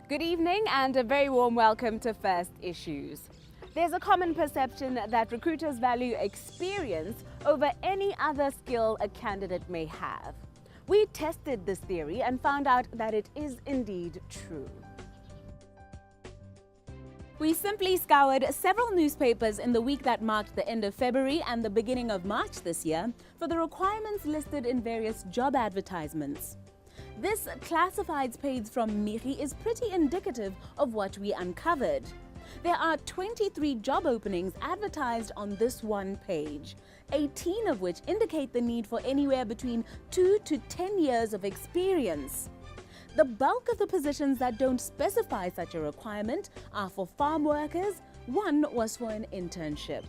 Good evening and a very warm welcome to First Issues. There's a common perception that recruiters value experience over any other skill a candidate may have. We tested this theory and found out that it is indeed true. We simply scoured several newspapers in the week that marked the end of February and the beginning of March this year for the requirements listed in various job advertisements. This classifieds page from Miri is pretty indicative of what we uncovered. There are 23 job openings advertised on this one page, 18 of which indicate the need for anywhere between 2 to 10 years of experience. The bulk of the positions that don't specify such a requirement are for farm workers. One was for an internship.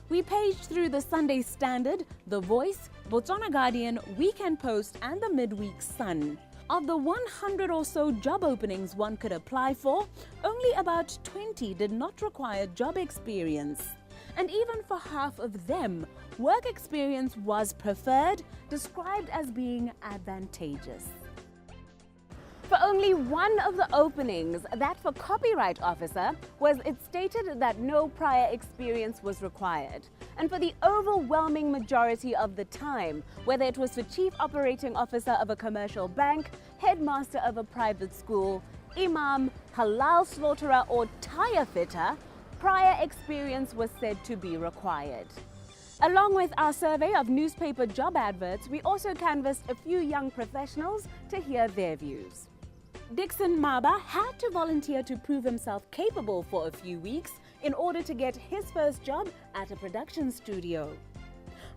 We paged through the Sunday Standard, The Voice, Botswana Guardian, Weekend Post and the Midweek Sun. Of the 100 or so job openings one could apply for, only about 20 did not require job experience. And even for half of them, work experience was preferred, described as being advantageous. For only one of the openings, that for copyright officer, it stated that no prior experience was required. And for the overwhelming majority of the time, whether it was for chief operating officer of a commercial bank, headmaster of a private school, imam, halal slaughterer or tire fitter, prior experience was said to be required. Along with our survey of newspaper job adverts, we also canvassed a few young professionals to hear their views. Dixon Maba had to volunteer to prove himself capable for a few weeks in order to get his first job at a production studio.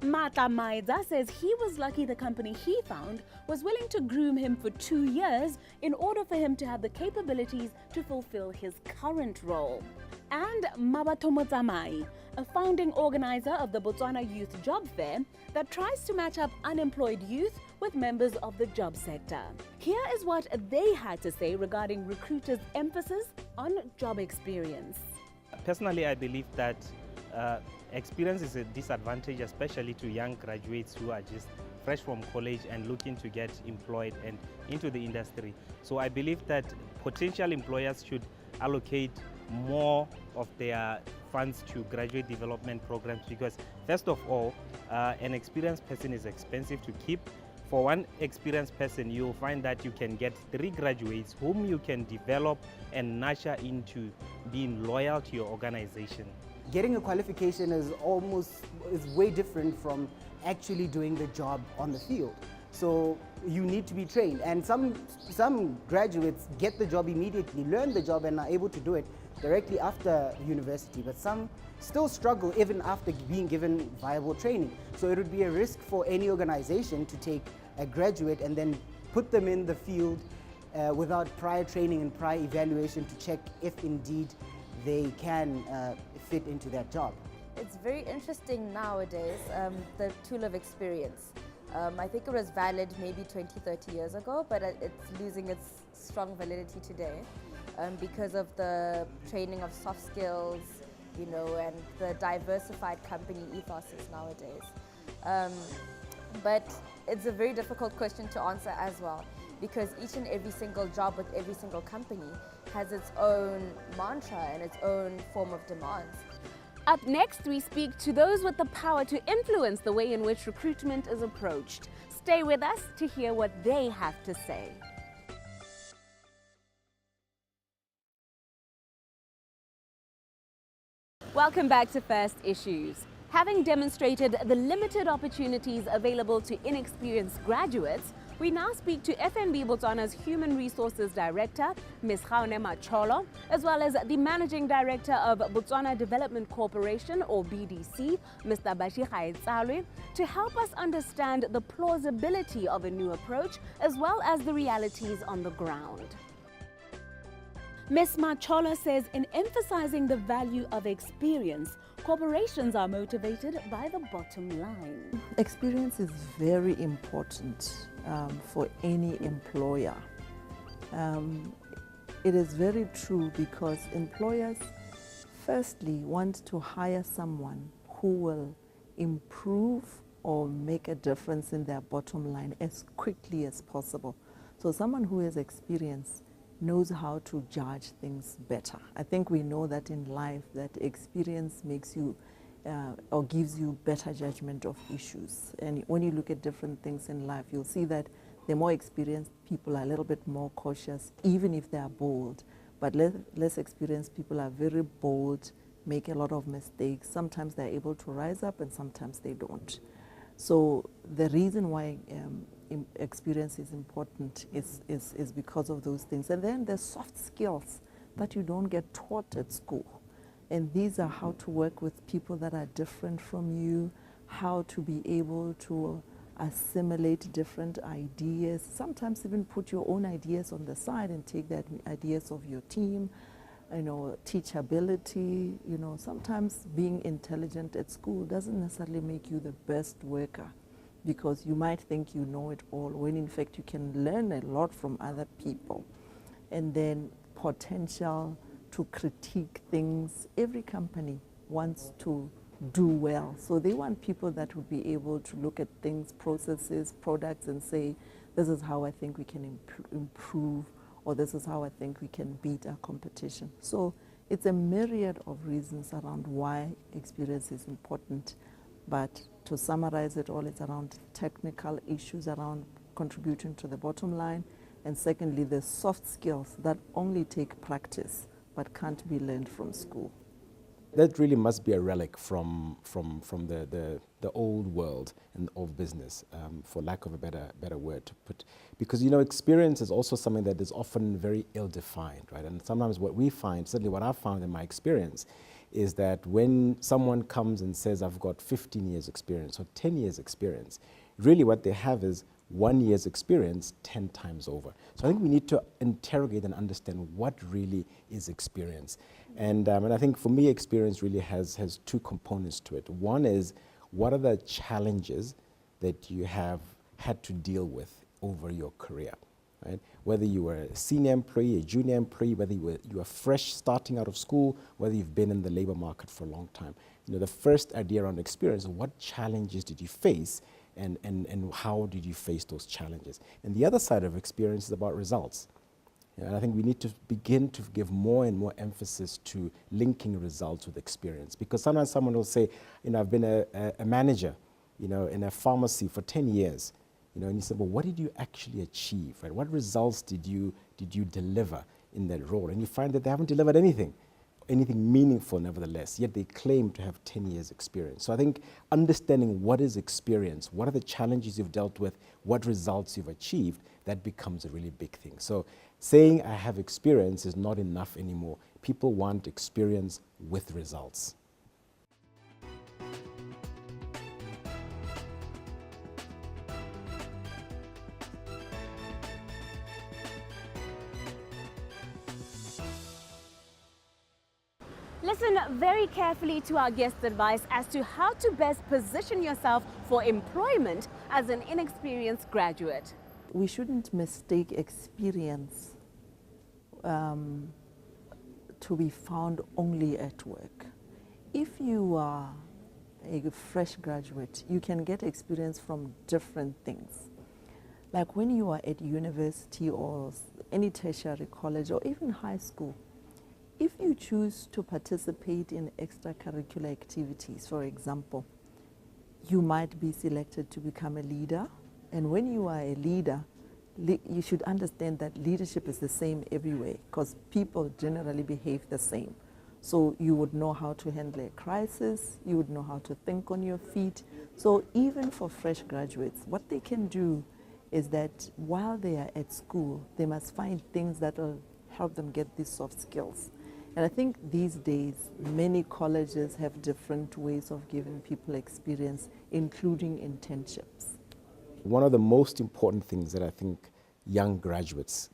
Mata Maidza says he was lucky the company he found was willing to groom him for 2 years in order for him to have the capabilities to fulfill his current role. And Mabato Tsamai, a founding organizer of the Botswana Youth Job Fair that tries to match up unemployed youth with members of the job sector. Here is what they had to say regarding recruiters' emphasis on job experience. Personally, I believe that experience is a disadvantage, especially to young graduates who are just fresh from college and looking to get employed and into the industry. So I believe that potential employers should allocate more of their funds to graduate development programs because, first of all, an experienced person is expensive to keep. For one experienced person, you'll find that you can get 3 graduates whom you can develop and nurture into being loyal to your organization. Getting a qualification is way different from actually doing the job on the field. So you need to be trained, and some graduates get the job immediately, learn the job and are able to do it directly after university, but some still struggle even after being given viable training. So it would be a risk for any organization to take a graduate and then put them in the field without prior training and prior evaluation to check if indeed they can fit into that job. It's very interesting nowadays, the tool of experience. I think it was valid maybe 20-30 years ago, but it's losing its strong validity today because of the training of soft skills, and the diversified company ethoses nowadays. But it's a very difficult question to answer as well, because each and every single job with every single company has its own mantra and its own form of demands. Up next, we speak to those with the power to influence the way in which recruitment is approached. Stay with us to hear what they have to say. Welcome back to First Issues. Having demonstrated the limited opportunities available to inexperienced graduates, we now speak to FNB Botswana's Human Resources Director, Ms. Gaone Macholo, as well as the Managing Director of Botswana Development Corporation, or BDC, Mr. Bashi Gaetsalwe, to help us understand the plausibility of a new approach as well as the realities on the ground. Ms. Macholo says in emphasizing the value of experience, corporations are motivated by the bottom line. Experience is very important for any employer. It is very true because employers firstly want to hire someone who will improve or make a difference in their bottom line as quickly as possible. So someone who has experience knows how to judge things better. I think we know that in life that experience makes you or gives you better judgment of issues. And when you look at different things in life, you'll see that the more experienced people are a little bit more cautious, even if they are bold. But less experienced people are very bold, make a lot of mistakes. Sometimes they're able to rise up and sometimes they don't. So the reason why experience is important is because of those things. And then there's soft skills that you don't get taught at school. And these are how to work with people that are different from you, how to be able to assimilate different ideas, sometimes even put your own ideas on the side and take the ideas of your team, teachability, sometimes being intelligent at school doesn't necessarily make you the best worker, because you might think you know it all when in fact you can learn a lot from other people. And then potential to critique things. Every company wants to do well, so they want people that would be able to look at things, processes, products, and say, this is how I think we can improve, or this is how I think we can beat our competition. So it's a myriad of reasons around why experience is important. But to summarize it all, it's around technical issues around contributing to the bottom line, and secondly, the soft skills that only take practice but can't be learned from school. That really must be a relic from the old world of business, for lack of a better word to put. Because experience is also something that is often very ill-defined, right? And sometimes what we find, certainly what I've found in my experience, is that when someone comes and says, I've got 15 years experience or 10 years experience, really what they have is 1 year's experience 10 times over. So I think we need to interrogate and understand what really is experience. And I think for me, experience really has two components to it. One is, what are the challenges that you have had to deal with over your career, right? Whether you were a senior employee, a junior employee, whether you are fresh starting out of school, whether you've been in the labor market for a long time. The first idea around experience, what challenges did you face, and how did you face those challenges? And the other side of experience is about results. And I think we need to begin to give more and more emphasis to linking results with experience. Because sometimes someone will say, I've been a manager, in a pharmacy for 10 years. And you say, well, what did you actually achieve, right? What results did you deliver in that role? And you find that they haven't delivered anything meaningful nevertheless, yet they claim to have 10 years experience. So I think understanding what is experience, what are the challenges you've dealt with, what results you've achieved, that becomes a really big thing. So saying I have experience is not enough anymore. People want experience with results. Listen very carefully to our guest's advice as to how to best position yourself for employment as an inexperienced graduate. We shouldn't mistake experience to be found only at work. If you are a fresh graduate, you can get experience from different things. Like when you are at university or any tertiary college or even high school, if you choose to participate in extracurricular activities, for example, you might be selected to become a leader. And when you are a leader, you should understand that leadership is the same everywhere, because people generally behave the same. So you would know how to handle a crisis, you would know how to think on your feet. So even for fresh graduates, what they can do is that while they are at school, they must find things that will help them get these soft skills. And I think these days, many colleges have different ways of giving people experience, including internships. One of the most important things that I think young graduates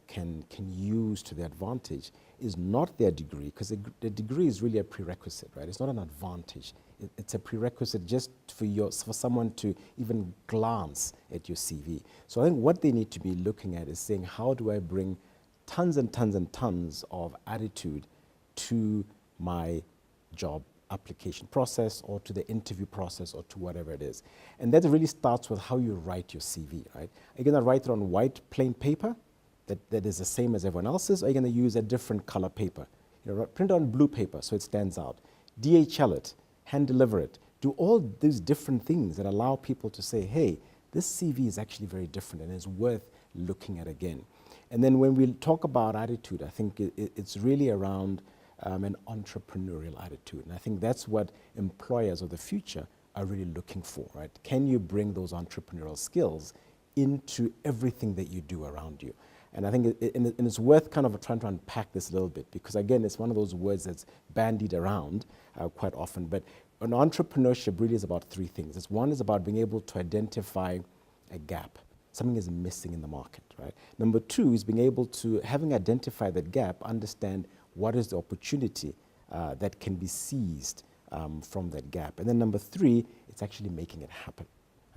can use to their advantage is not their degree, because the degree is really a prerequisite, right? It's not an advantage. It's a prerequisite just for someone to even glance at your CV. So I think what they need to be looking at is saying, how do I bring tons and tons and tons of attitude to my job application process, or to the interview process, or to whatever it is. And that really starts with how you write your CV, right? Are you going to write it on white plain paper, that is the same as everyone else's, or are you going to use a different color paper? Print on blue paper so it stands out. DHL it, hand deliver it. Do all these different things that allow people to say, hey, this CV is actually very different and is worth looking at again. And then when we talk about attitude, I think it's really around an entrepreneurial attitude. And I think that's what employers of the future are really looking for, right? Can you bring those entrepreneurial skills into everything that you do around you? And I think it's worth kind of trying to unpack this a little bit, because again, it's one of those words that's bandied around quite often. But an entrepreneurship really is about three things. One is about being able to identify a gap. Something is missing in the market, right? Number two is being able to, having identified that gap, understand what is the opportunity that can be seized from that gap. And then number three, it's actually making it happen.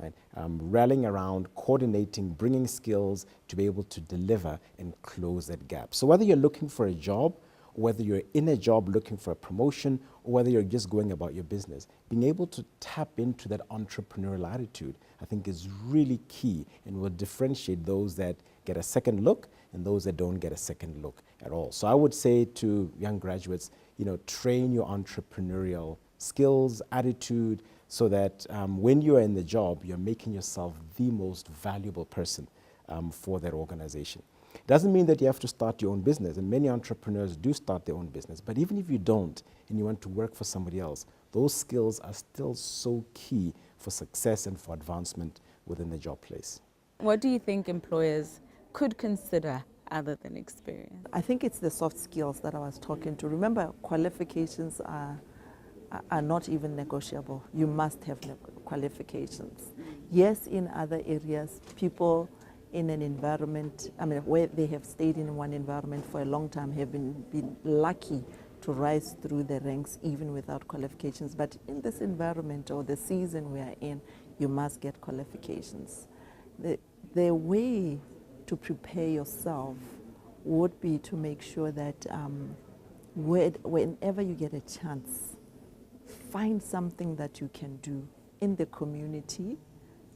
Right? Rallying around, coordinating, bringing skills to be able to deliver and close that gap. So whether you're looking for a job, or whether you're in a job looking for a promotion, or whether you're just going about your business, being able to tap into that entrepreneurial attitude, I think is really key and will differentiate those that get a second look and those that don't get a second look at all. So I would say to young graduates, train your entrepreneurial skills, attitude, so that when you are in the job, you're making yourself the most valuable person for that organization. It doesn't mean that you have to start your own business, and many entrepreneurs do start their own business, but even if you don't and you want to work for somebody else, those skills are still so key for success and for advancement within the job place. What do you think employers could consider other than experience? I think it's the soft skills that I was talking to. Remember, qualifications are not even negotiable. You must have qualifications. Yes, in other areas, people in an environment, where they have stayed in one environment for a long time have been lucky to rise through the ranks even without qualifications. But in this environment or the season we are in, you must get qualifications. The way to prepare yourself would be to make sure that whenever you get a chance, find something that you can do in the community.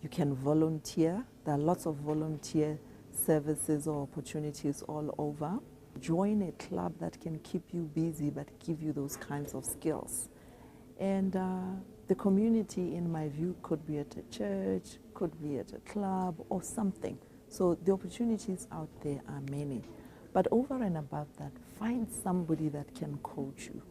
You can volunteer. There are lots of volunteer services or opportunities all over. Join a club that can keep you busy but give you those kinds of skills. And the community, in my view, could be at a church, could be at a club or something. So the opportunities out there are many. But over and above that, find somebody that can coach you.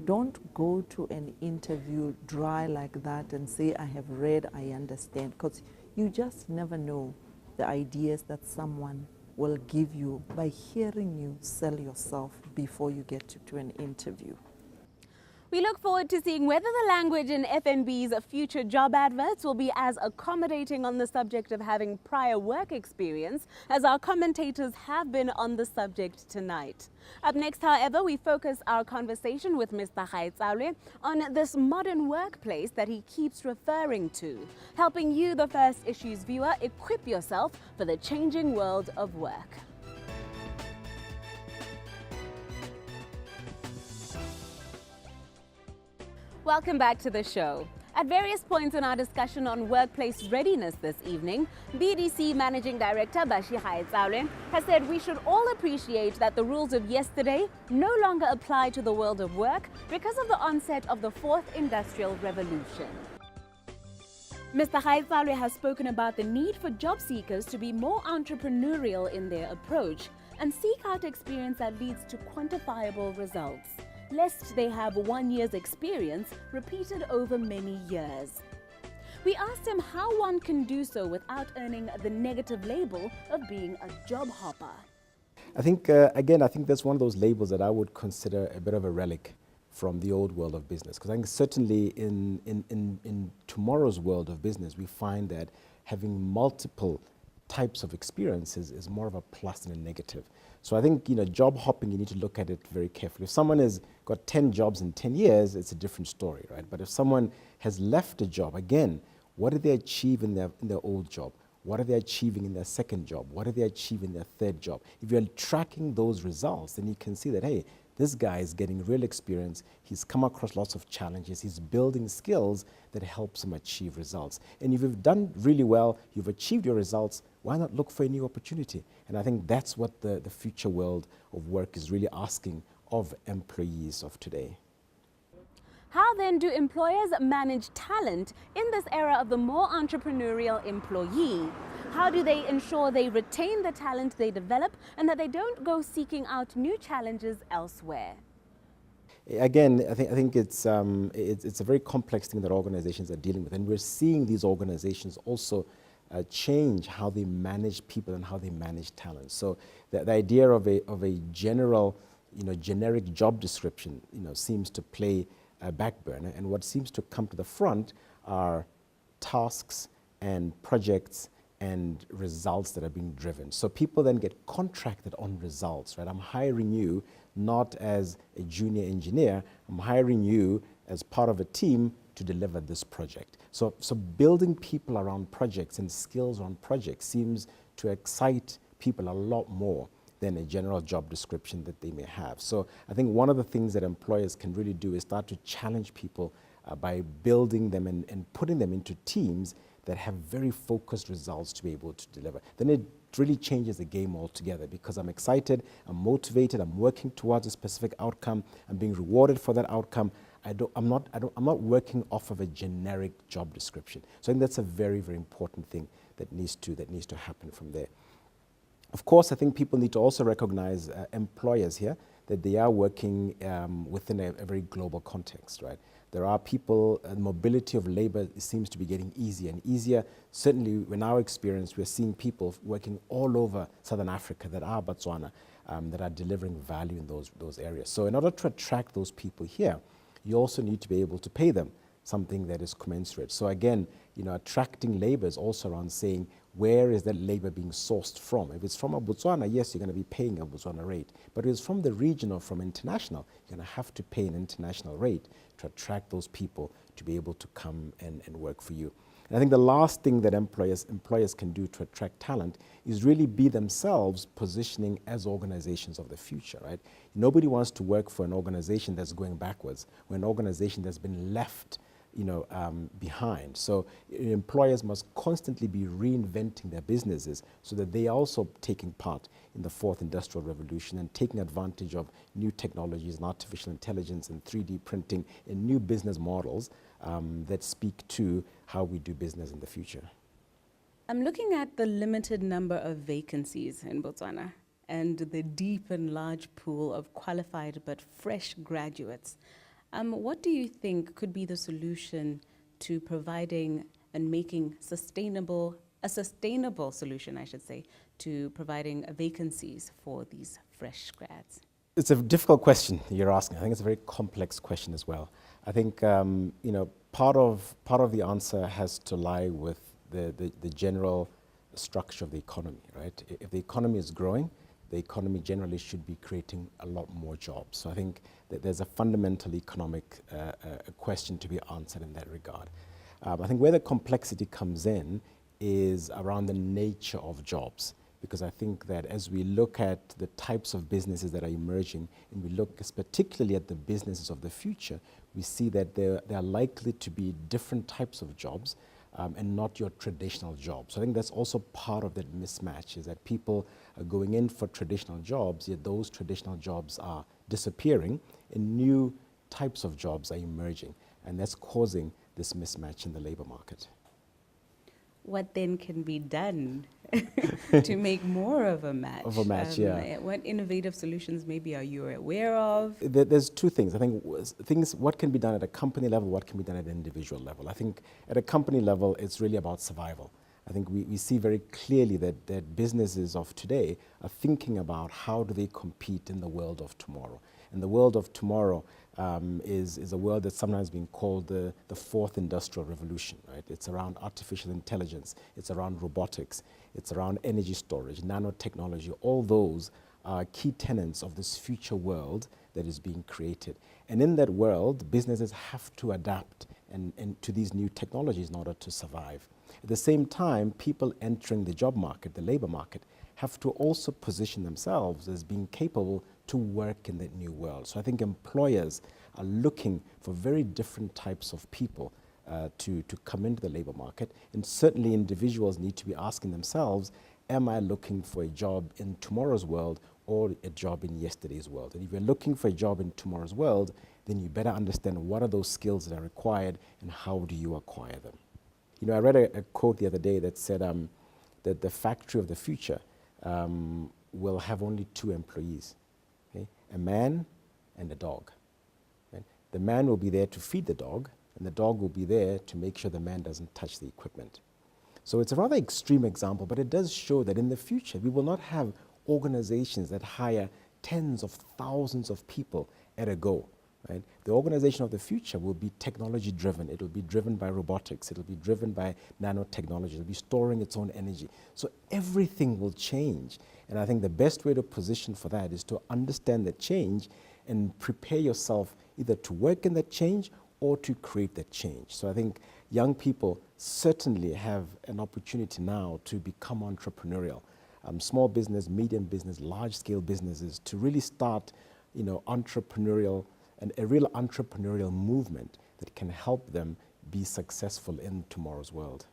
Don't go to an interview dry like that and say, I have read, I understand, because you just never know the ideas that someone will give you by hearing you sell yourself before you get to an interview. We look forward to seeing whether the language in FNB's future job adverts will be as accommodating on the subject of having prior work experience as our commentators have been on the subject tonight. Up next, however, we focus our conversation with Mr. Gaetsalwe on this modern workplace that he keeps referring to, helping you, the First Issues viewer, equip yourself for the changing world of work. Welcome back to the show. At various points in our discussion on workplace readiness this evening, BDC Managing Director Bashi Gaetsalwe has said we should all appreciate that the rules of yesterday no longer apply to the world of work because of the onset of the Fourth Industrial Revolution. Mr. Gaetsalwe has spoken about the need for job seekers to be more entrepreneurial in their approach and seek out experience that leads to quantifiable results, lest they have 1 year's experience repeated over many years. We asked him how one can do so without earning the negative label of being a job hopper. I think, again, I think that's one of those labels that I would consider a bit of a relic from the old world of business. Because I think certainly in tomorrow's world of business, we find that having multiple types of experiences is more of a plus than a negative. So I think, job hopping, you need to look at it very carefully. If someone has got 10 jobs in 10 years, it's a different story, right? But if someone has left a job, again, what did they achieve in their old job? What are they achieving in their second job? What are they achieving in their third job? If you're tracking those results, then you can see that, hey, This guy is getting real experience. He's come across lots of challenges. He's building skills that helps him achieve results. And if you've done really well, you've achieved your results, why not look for a new opportunity? And I think that's what the future world of work is really asking of employees of today. How then do employers manage talent in this era of the more entrepreneurial employee? How do they ensure they retain the talent they develop and that they don't go seeking out new challenges elsewhere? Again, I think it's a very complex thing that organizations are dealing with, and we're seeing these organizations also change how they manage people and how they manage talent. So the idea of a general, generic job description, seems to play a back burner, and what seems to come to the front are tasks and projects and results that are being driven. So people then get contracted on results, right? I'm hiring you not as a junior engineer, I'm hiring you as part of a team to deliver this project. So building people around projects and skills around projects seems to excite people a lot more than a general job description that they may have. So I think one of the things that employers can really do is start to challenge people by building them and putting them into teams that have very focused results to be able to deliver. Then it really changes the game altogether, because I'm excited, I'm motivated, I'm working towards a specific outcome, I'm being rewarded for that outcome. I'm not working off of a generic job description. So I think that's a very, very important thing that needs to happen from there. Of course, I think people need to also recognize employers here, that they are working within a very global context, right? There are people, mobility of labor seems to be getting easier and easier. Certainly, in our experience, we're seeing people working all over Southern Africa that are Botswana, that are delivering value in those areas. So in order to attract those people here, you also need to be able to pay them something that is commensurate. So again, attracting labor is also around saying, where is that labor being sourced from? If it's from a Botswana, yes, you're going to be paying a Botswana rate. But if it's from the region or from international, you're going to have to pay an international rate to attract those people to be able to come and work for you. And I think the last thing that employers can do to attract talent is really be themselves positioning as organizations of the future, right? Nobody wants to work for an organization that's going backwards, or an organization that's been left behind. So employers must constantly be reinventing their businesses so that they are also taking part in the fourth industrial revolution and taking advantage of new technologies and artificial intelligence and 3D printing and new business models that speak to how we do business in the future. I'm looking at the limited number of vacancies in Botswana and the deep and large pool of qualified but fresh graduates. What do you think could be the solution to providing and making a sustainable solution, I should say, to providing vacancies for these fresh grads? It's a difficult question you're asking. I think it's a very complex question as well. I think part of the answer has to lie with the general structure of the economy, right? If the economy is growing, the economy generally should be creating a lot more jobs. So I think that there's a fundamental economic question to be answered in that regard. I think where the complexity comes in is around the nature of jobs, because I think that as we look at the types of businesses that are emerging, and we look particularly at the businesses of the future, we see that there are likely to be different types of jobs and not your traditional jobs. So I think that's also part of that mismatch, is that people are going in for traditional jobs, yet those traditional jobs are disappearing and new types of jobs are emerging. And that's causing this mismatch in the labor market. What then can be done to make more of a match? Of a match, yeah. What innovative solutions maybe are you aware of? There's two things. I think what can be done at a company level, what can be done at an individual level. I think at a company level, it's really about survival. I think we see very clearly that businesses of today are thinking about how do they compete in the world of tomorrow. And the world of tomorrow is a world that's sometimes being called the fourth industrial revolution, right? It's around artificial intelligence, it's around robotics, it's around energy storage, nanotechnology. All those are key tenets of this future world that is being created. And in that world, businesses have to adapt and to these new technologies in order to survive. At the same time, people entering the job market, the labor market, have to also position themselves as being capable to work in that new world. So I think employers are looking for very different types of people to come into the labor market, and certainly individuals need to be asking themselves, am I looking for a job in tomorrow's world or a job in yesterday's world? And if you're looking for a job in tomorrow's world, then you better understand what are those skills that are required and how do you acquire them. You know, I read a quote the other day that said that the factory of the future will have only 2 employees, okay? A man and a dog. Right? The man will be there to feed the dog, and the dog will be there to make sure the man doesn't touch the equipment. So it's a rather extreme example, but it does show that in the future we will not have organizations that hire tens of thousands of people at a go. Right? The organization of the future will be technology driven. It will be driven by robotics. It will be driven by nanotechnology. It will be storing its own energy. So everything will change. And I think the best way to position for that is to understand the change and prepare yourself either to work in that change or to create that change. So I think young people certainly have an opportunity now to become entrepreneurial. Small business, medium business, large scale businesses, to really start, you know, entrepreneurial and a real entrepreneurial movement that can help them be successful in tomorrow's world.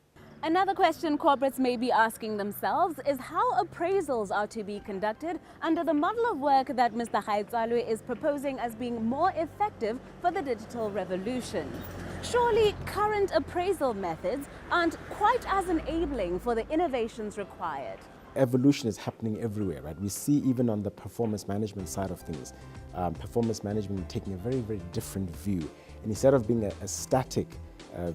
Another question corporates may be asking themselves is how appraisals are to be conducted under the model of work that Mr. Gaetsalwe is proposing as being more effective for the digital revolution. Surely current appraisal methods aren't quite as enabling for the innovations required. Evolution is happening everywhere, right? We see even on the performance management side of things, performance management taking a very, very different view. And instead of being a static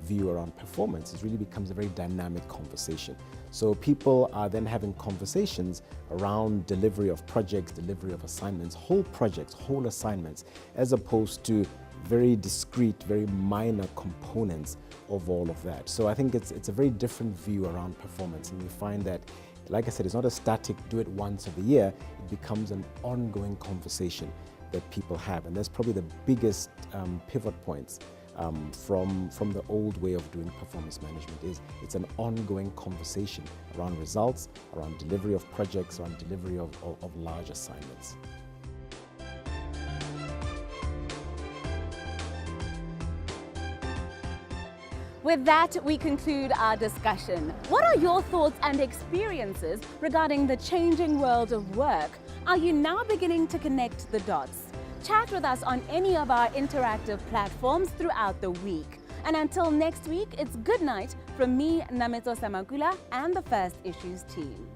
view around performance, it really becomes a very dynamic conversation. So people are then having conversations around delivery of projects, delivery of assignments, whole projects, whole assignments, as opposed to very discrete, very minor components of all of that. So I think it's a very different view around performance, and we find that, like I said, it's not a static do it once of the year. It becomes an ongoing conversation that people have, and that's probably the biggest pivot points from the old way of doing performance management. Is it's an ongoing conversation around results, around delivery of projects, around delivery of large assignments. With that, we conclude our discussion. What are your thoughts and experiences regarding the changing world of work? Are you now beginning to connect the dots? Chat with us on any of our interactive platforms throughout the week. And until next week, it's good night from me, Nameto Samakula, and the First Issues team.